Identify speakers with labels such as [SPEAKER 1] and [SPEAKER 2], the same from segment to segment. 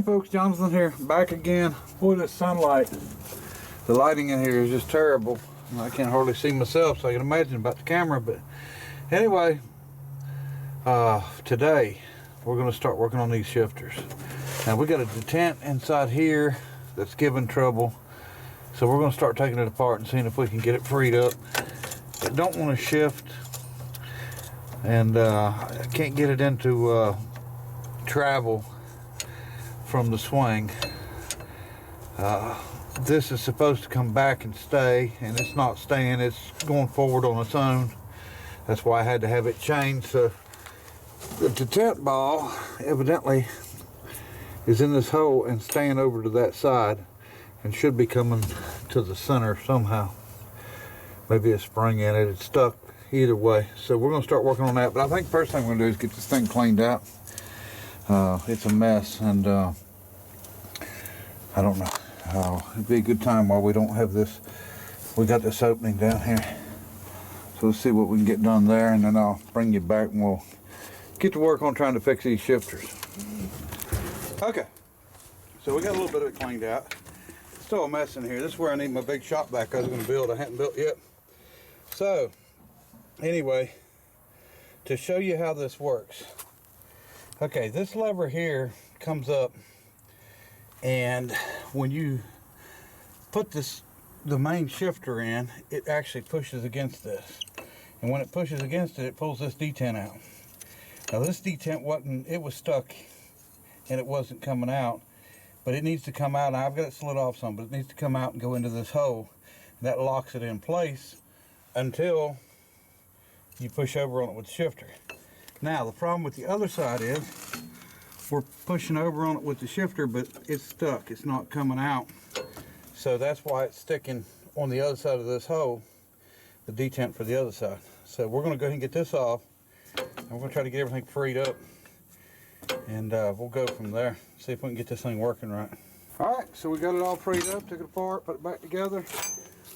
[SPEAKER 1] folks, Jonathan here, back again. Boy, this sunlight, the lighting in here is just terrible. I can't hardly see myself, so I can imagine about the camera. But anyway, today we're going to start working on these shifters. Now we got a detent inside here that's giving trouble, so we're going to start taking it apart and seeing if we can get it freed up. I don't want to shift, and I can't get it into travel from the swing. This is supposed to come back and stay, and it's not staying, it's going forward on its own. That's why I had to have it changed. So the detent ball evidently is in this hole and staying over to that side and should be coming to the center somehow. Maybe a spring in it, it's stuck either way. So we're gonna start working on that, but I think first thing we're gonna do is get this thing cleaned out. It's a mess, and I don't know. It'd be a good time while we don't have this. We got this opening down here. So let's see what we can get done there, and then I'll bring you back and we'll get to work on trying to fix these shifters. Okay, so we got a little bit of it cleaned out. Still a mess in here. This is where I need my big shop vac I was gonna build. I hadn't built yet. So anyway, to show you how this works. Okay, this lever here comes up, and when you put the main shifter in, it actually pushes against this. And when it pushes against it, it pulls this detent out. Now this detent it was stuck and it wasn't coming out, but it needs to come out. Now I've got it slid off some, but it needs to come out and go into this hole. And that locks it in place until you push over on it with the shifter. Now the problem with the other side is we're pushing over on it with the shifter, but it's stuck, it's not coming out. So that's why it's sticking on the other side of this hole, the detent for the other side. So we're gonna go ahead and get this off, and we're gonna try to get everything freed up, and we'll go from there, see if we can get this thing working right. All right, so we got it all freed up, took it apart, put it back together,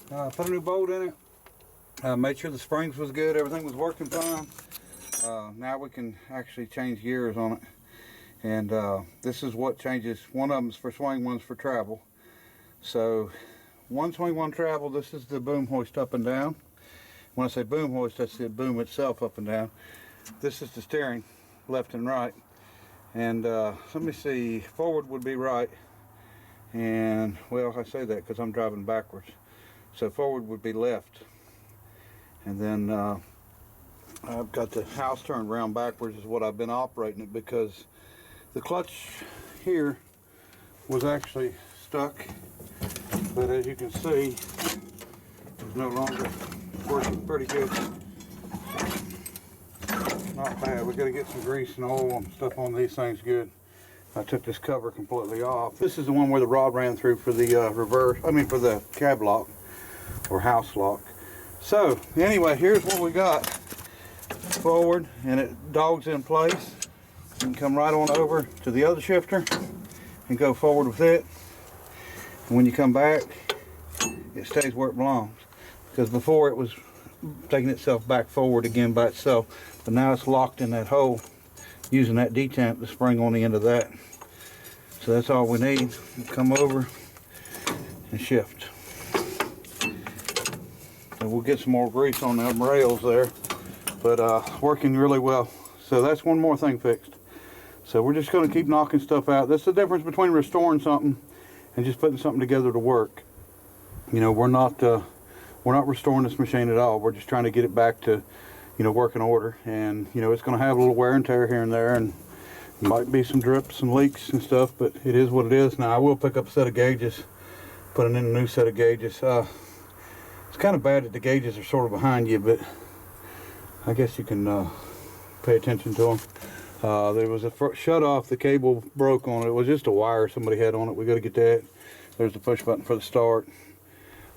[SPEAKER 1] put a new bolt in it, made sure the springs was good, everything was working fine. Now we can actually change gears on it, and this is what changes. One of them is for swing, one's for travel. So one swing, one travel. This is the boom hoist up and down. When I say boom hoist, that's the boom itself up and down. This is the steering, left and right. And let me see, forward would be right, and well, I say that because I'm driving backwards, so forward would be left. And then I've got the house turned around backwards is what I've been operating it, because the clutch here was actually stuck, but as you can see, it's no longer working pretty good. Not bad. We got to get some grease and oil and stuff on these things good. I took this cover completely off. This is the one where the rod ran through for the for the cab lock or house lock. So anyway, here's what we got. Forward, and it dogs in place. You can come right on over to the other shifter and go forward with it. And when you come back, it stays where it belongs, because before it was taking itself back forward again by itself, but now it's locked in that hole using that detent, the spring on the end of that. So that's all we need. Come over and shift. And we'll get some more grease on them rails there, but working really well. So that's one more thing fixed. So we're just going to keep knocking stuff out. That's the difference between restoring something and just putting something together to work. You know, we're not restoring this machine at all. We're just trying to get it back to, you know, working order. And you know, it's going to have a little wear and tear here and there, and might be some drips and leaks and stuff, but it is what it is. Now I will pick up a set of gauges, put in a new set of gauges. It's kind of bad that the gauges are sort of behind you, but I guess you can pay attention to them. There was a shut off, the cable broke on it. It was just a wire somebody had on it. We got to get that. There's the push button for the start.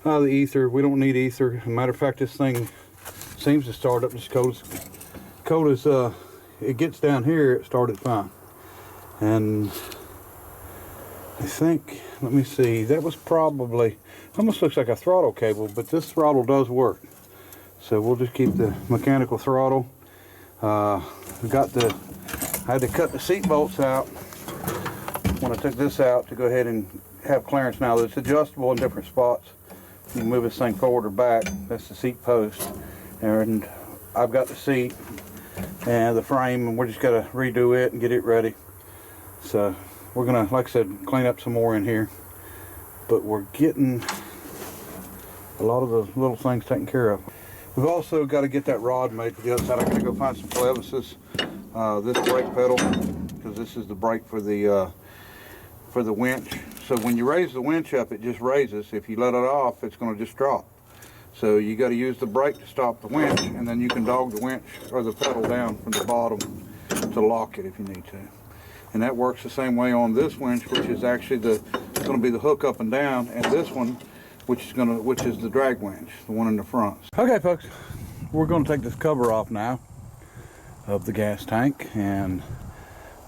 [SPEAKER 1] The ether, we don't need ether. As a matter of fact, this thing seems to start up as cold as it gets down here. It started fine. And I think, let me see, that was probably, almost looks like a throttle cable, but this throttle does work. So we'll just keep the mechanical throttle. I had to cut the seat bolts out when I took this out to go ahead and have clearance now. It's adjustable in different spots. You can move this thing forward or back. That's the seat post. And I've got the seat and the frame, and we're just got to redo it and get it ready. So we're going to, like I said, clean up some more in here. But we're getting a lot of the little things taken care of. We've also got to get that rod made for the other side. I got to go find some clevises. This brake pedal, because this is the brake for the winch. So when you raise the winch up, it just raises. If you let it off, it's going to just drop. So you got to use the brake to stop the winch, and then you can dog the winch or the pedal down from the bottom to lock it if you need to. And that works the same way on this winch, which is actually going to be the hook up and down, and this one, which is the drag winch, the one in the front. Okay, folks, we're going to take this cover off now of the gas tank and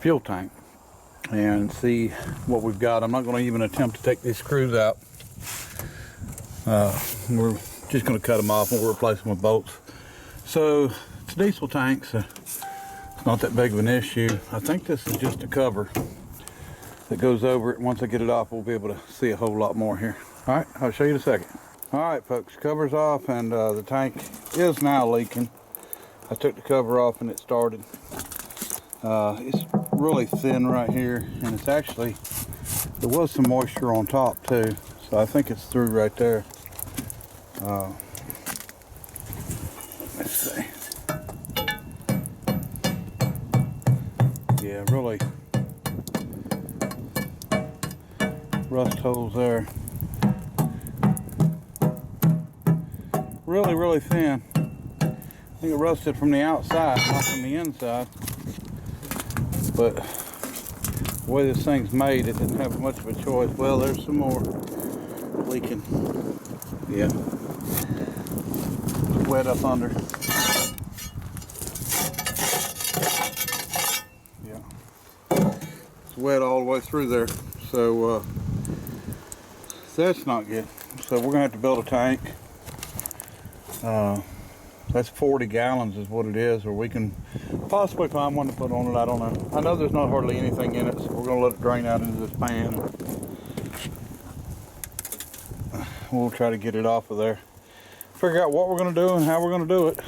[SPEAKER 1] fuel tank and see what we've got. I'm not going to even attempt to take these screws out. We're just going to cut them off and we'll replace them with bolts. So it's a diesel tank, so it's not that big of an issue. I think this is just a cover that goes over it. Once I get it off, we'll be able to see a whole lot more here. All right, I'll show you in a second. All right, folks, cover's off, and the tank is now leaking. I took the cover off and it started. It's really thin right here, and it's actually, there was some moisture on top too, so I think it's through right there. Let's see. Yeah, really rust holes there. Really thin. I think it rusted from the outside, not from the inside. But the way this thing's made, it didn't have much of a choice. Well, there's some more leaking. Yeah. It's wet up under. Yeah. It's wet all the way through there. So that's not good. So we're gonna have to build a tank. That's 40 gallons is what it is, or we can possibly find one to put on it. I don't know. I know there's not hardly anything in it, so we're going to let it drain out into this pan. We'll try to get it off of there. Figure out what we're going to do and how we're going to do it.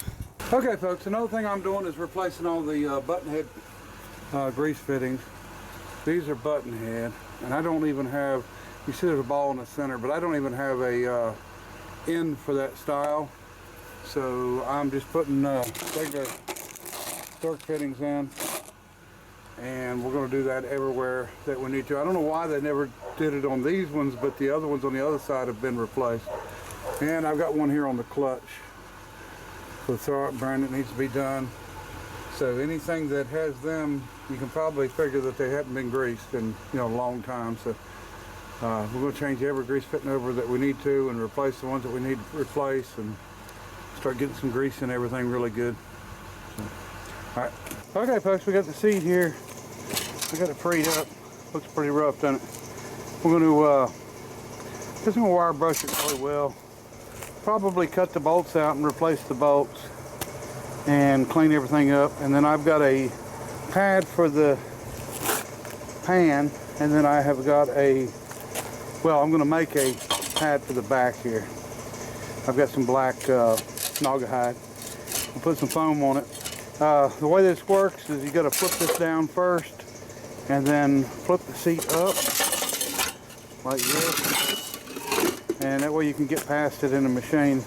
[SPEAKER 1] Okay, folks, another thing I'm doing is replacing all the button head grease fittings. These are button head, and I don't even have, you see there's a ball in the center, but I don't even have a end for that style. So I'm just putting regular Stork fittings in, and we're going to do that everywhere that we need to. I don't know why they never did it on these ones, but the other ones on the other side have been replaced. And I've got one here on the clutch. The throwout burn that needs to be done. So anything that has them, you can probably figure that they haven't been greased in a long time. So we're going to change every grease fitting over that we need to, and replace the ones that we need to replace, and start getting some grease and everything really good. So, all right. Okay, folks, we got the seat here. We got it freed up. Looks pretty rough, doesn't it? We're going to just going to wire brush it really well. Probably cut the bolts out and replace the bolts and clean everything up. And then I've got a pad for the pan, and then I have got a, well, I'm going to make a pad for the back here. I've got some black Naugahyde. I'll put some foam on it. The way this works is you got to flip this down first, and then flip the seat up like this, and that way you can get past it in the machine.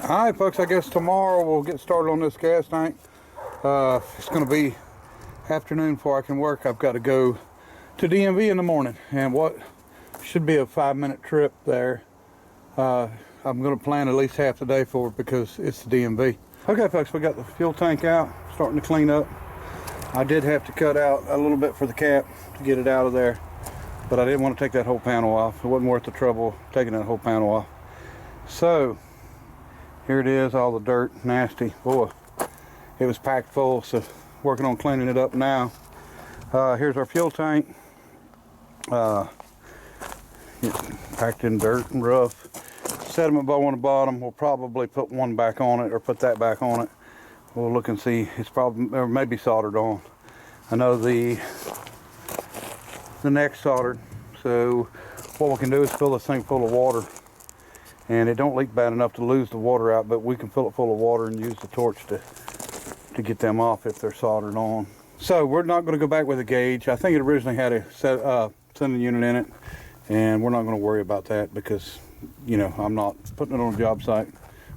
[SPEAKER 1] All right, folks, I guess tomorrow we'll get started on this gas tank. It's going to be afternoon before I can work. I've got to go to DMV in the morning, and what should be a 5-minute trip there. I'm going to plan at least half the day for it because it's the DMV. Okay, folks, we got the fuel tank out, starting to clean up. I did have to cut out a little bit for the cap to get it out of there, but I didn't want to take that whole panel off. It wasn't worth the trouble taking that whole panel off. So here it is, all the dirt, nasty. Boy, it was packed full, so working on cleaning it up now. Here's our fuel tank. It's packed in dirt and rough. Sediment bowl on the bottom. We'll probably put one back on it, or put that back on it. We'll look and see. It's probably, or maybe soldered on. I know the
[SPEAKER 2] the neck soldered. So what we can do is fill this thing full of water, and it don't leak bad enough to lose the water out, but we can fill it full of water and use the torch to get them off if they're soldered on. So we're not going to go back with a gauge. I think it originally had a sending unit in it, and we're not going to worry about that because, you know, I'm not putting it on a job site.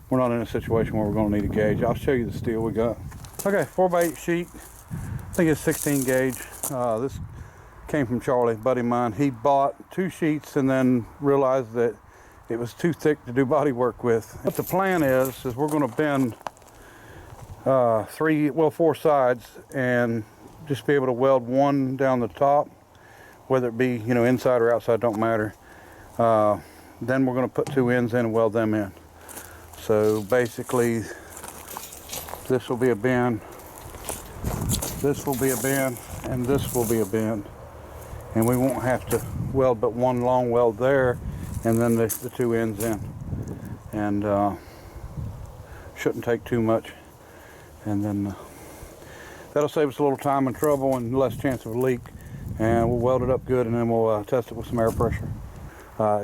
[SPEAKER 2] We're not in a situation where we're going to need a gauge. I'll show you the steel we got. Okay, 4x8 sheet. I think it's 16 gauge. This came from Charlie, buddy of mine. He bought 2 sheets and then realized that it was too thick to do body work with. What the plan is we're going to bend 4 sides and just be able to weld one down the top, whether it be, you know, inside or outside, don't matter. Then we're going to put 2 ends in and weld them in. So basically, this will be a bend, this will be a bend, and this will be a bend. And we won't have to weld but one long weld there, and then the 2 ends in. And shouldn't take too much. And then that'll save us a little time and trouble and less chance of a leak. And we'll weld it up good, and then we'll test it with some air pressure.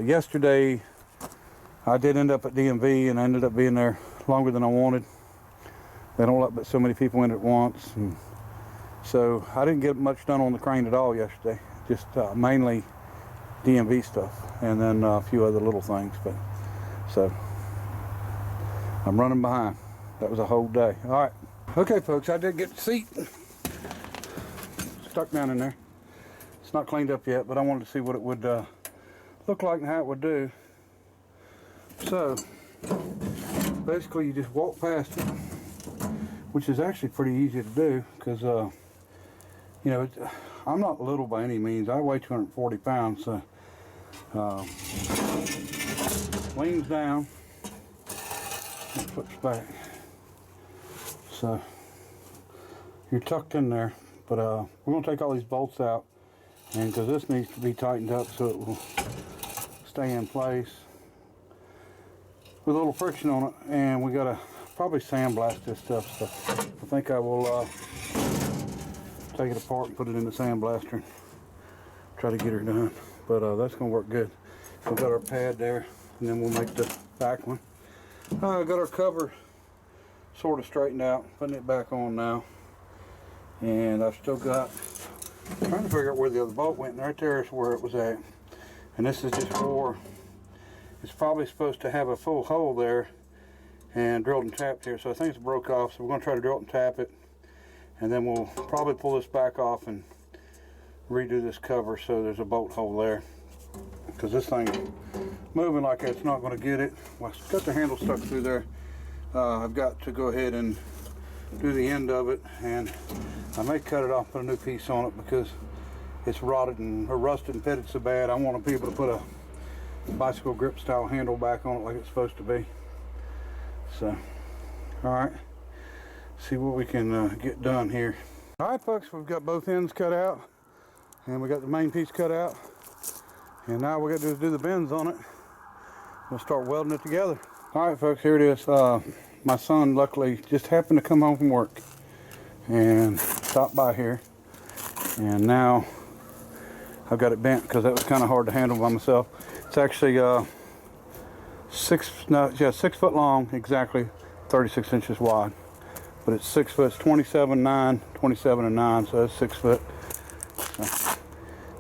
[SPEAKER 2] Yesterday, I did end up at DMV, and I ended up being there longer than I wanted. They don't let but so many people in at once, and so I didn't get much done on the crane at all yesterday. Just mainly DMV stuff, and then a few other little things. But so I'm running behind. That was a whole day. All right. Okay, folks, I did get the seat stuck down in there. It's not cleaned up yet, but I wanted to see what it would look like and how it would do. So basically, you just walk past it, which is actually pretty easy to do because, you know, I'm not little by any means. I weigh 240 pounds, so leans down and flips back. So you're tucked in there, but we're going to take all these bolts out, and because this needs to be tightened up so it will stay in place with a little friction on it, and we got to probably sandblast this stuff. So I think I will take it apart and put it in the sandblaster and try to get her done. But that's going to work good. We've got our pad there, and then we'll make the back one. I got our cover sort of straightened out, putting it back on now. And I've still got, trying to figure out where the other bolt went, and right there is where it was at. And this is just for, it's probably supposed to have a full hole there and drilled and tapped here. So I think it's broke off, so we're going to try to drill it and tap it. And then we'll probably pull this back off and redo this cover so there's a bolt hole there. Because this thing moving like that, it's not going to get it. Well, it's got the handle stuck through there. I've got to go ahead and do the end of it, and I may cut it off, put a new piece on it because it's rotted and or rusted and pitted so bad. I want to be able to put a bicycle grip style handle back on it like it's supposed to be. So, all right, see what we can get done here. All right, folks, we've got both ends cut out, and we got the main piece cut out, and now we got to do the bends on it. We'll start welding it together. All right, folks, here it is. My son luckily just happened to come home from work and stopped by here, and now I've got it bent because that was kind of hard to handle by myself. It's actually 6 foot long, exactly 36 inches wide, but it's 6 foot, it's 27 and 9, so that's 6 foot. So,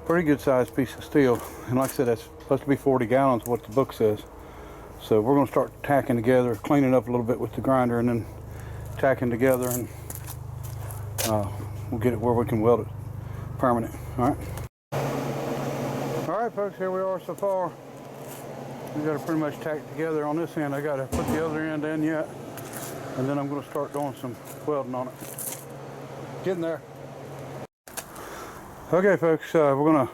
[SPEAKER 2] pretty good sized piece of steel, and like I said, that's supposed to be 40 gallons, what the book says. So we're going to start tacking together, cleaning up a little bit with the grinder, and then tacking together, and we'll get it where we can weld it permanent. All right. All right, folks, here we are so far. We got to pretty much tack together on this end. I got to put the other end in yet, and then I'm going to start doing some welding on it. Getting there. Okay, folks, we're going to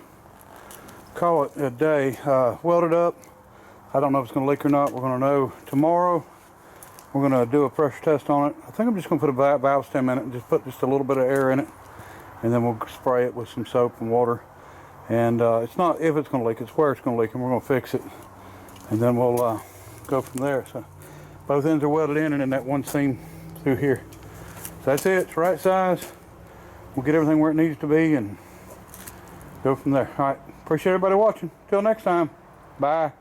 [SPEAKER 2] call it a day. Weld it up. I don't know if it's going to leak or not. We're going to know tomorrow. We're going to do a pressure test on it. I think I'm just going to put a valve stem in it and just put just a little bit of air in it, and then we'll spray it with some soap and water. And it's not if it's going to leak, it's where it's going to leak, and we're going to fix it. And then we'll go from there. So both ends are welded in, and then that one seam through here. So that's it. It's right size. We'll get everything where it needs to be, and go from there. All right. Appreciate everybody watching. Till next time. Bye.